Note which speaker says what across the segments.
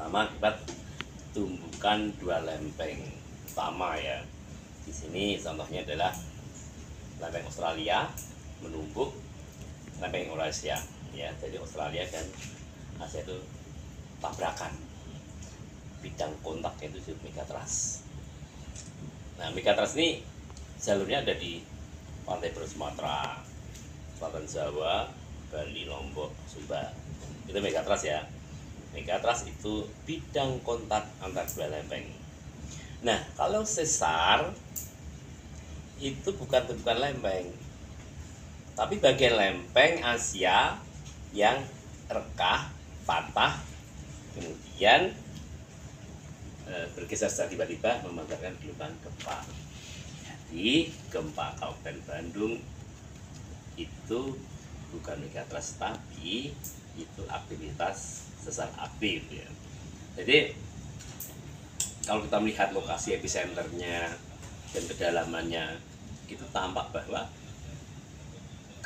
Speaker 1: Pertama akibat tumbukan dua lempeng utama ya. Di sini contohnya adalah lempeng Australia menumbuk lempeng Eurasia ya. Jadi Australia dan Asia itu tabrakan, bidang kontaknya itu megatrust. Nah, megatrust ini jalurnya ada di pantai Barat Sumatera, Selatan Jawa, Bali, Lombok, Sumba. Itu megatrust ya. Megatrust itu bidang kontak antar dua lempeng. Nah, kalau sesar itu bukan tumbukan lempeng, tapi bagian lempeng Asia yang rekah, patah, kemudian bergeser secara tiba-tiba memancarkan gelombang gempa. Jadi gempa Kabupaten Bandung itu bukan megatrust, tapi itu aktivitas sesar aktif ya. Jadi kalau kita melihat lokasi epicenternya dan kedalamannya, itu tampak bahwa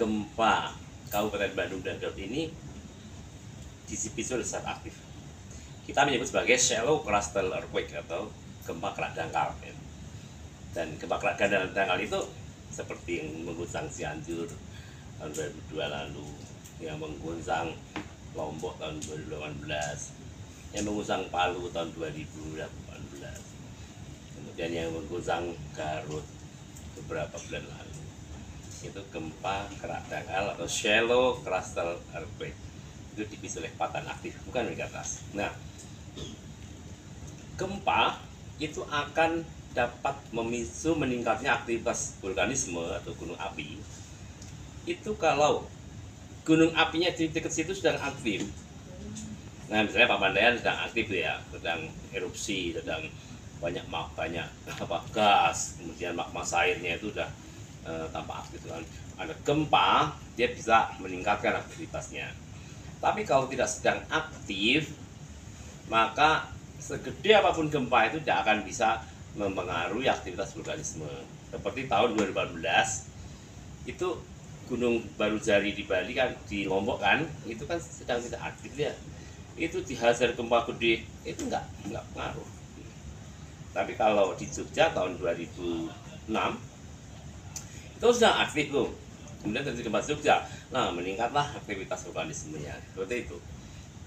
Speaker 1: gempa Kabupaten Bandung dan Garut ini dipicu oleh sesar aktif. Kita menyebut sebagai shallow crustal earthquake atau gempa kerak dangkal ya. Dan gempa kerak dangkal itu seperti yang mengguncang Cianjur tahun 2002 lalu, yang mengguncang Lombok tahun 2018, yang mengguncang Palu tahun 2018, kemudian yang mengguncang Garut beberapa bulan lalu. Itu gempa kerak dangkal atau shallow crustal earthquake. Itu dipicu oleh patahan aktif, bukan megatrust. Nah, gempa itu akan dapat memicu meningkatnya aktivitas vulkanisme atau gunung api. Itu kalau gunung apinya di dekat situ sedang aktif. Nah, misalnya Papandayan sedang aktif ya, sedang erupsi, sedang banyak gas, kemudian magma cairnya itu sudah tampak aktif kan. Ada gempa, dia bisa meningkatkan aktivitasnya. Tapi kalau tidak sedang aktif, maka segede apapun gempa itu tidak akan bisa mempengaruhi aktivitas vulkanisme. Seperti tahun 2018 itu Gunung Barujari di Bali kan, di Lombok kan, itu kan sedang tidak aktif ya. Itu dihajar gempa gede, itu enggak pengaruh. Tapi kalau di Jogja tahun 2006 itu sudah aktif loh. Kemudian terjadi gempa Jogja, nah meningkatlah aktivitas vulkanismenya, seperti itu.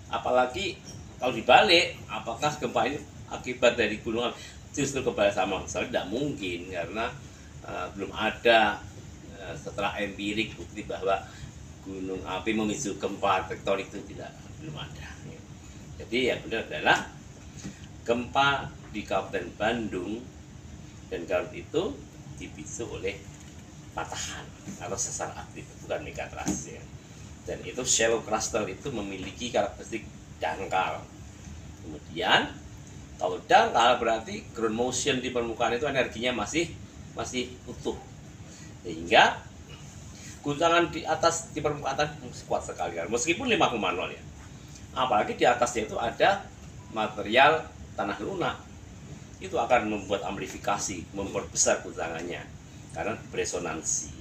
Speaker 1: Apalagi kalau dibalik, apakah gempa ini akibat dari gunung justru kembali sama? Soalnya tidak mungkin, karena belum ada setelah empirik bukti bahwa gunung api memicu gempa tektonik itu belum ada. Jadi yang benar adalah gempa di Kabupaten Bandung dan Garut itu dipicu oleh patahan atau sesar aktif, bukan megatrust ya. Dan itu shallow crustal itu memiliki karakteristik dangkal. Kemudian kalau dangkal berarti ground motion di permukaan itu energinya masih utuh, sehingga guncangan di atas di permukaan kuat sekali kan, meskipun 5,0 ya. Apalagi di atasnya itu ada material tanah lunak, itu akan membuat amplifikasi, memperbesar guncangannya karena beresonansi.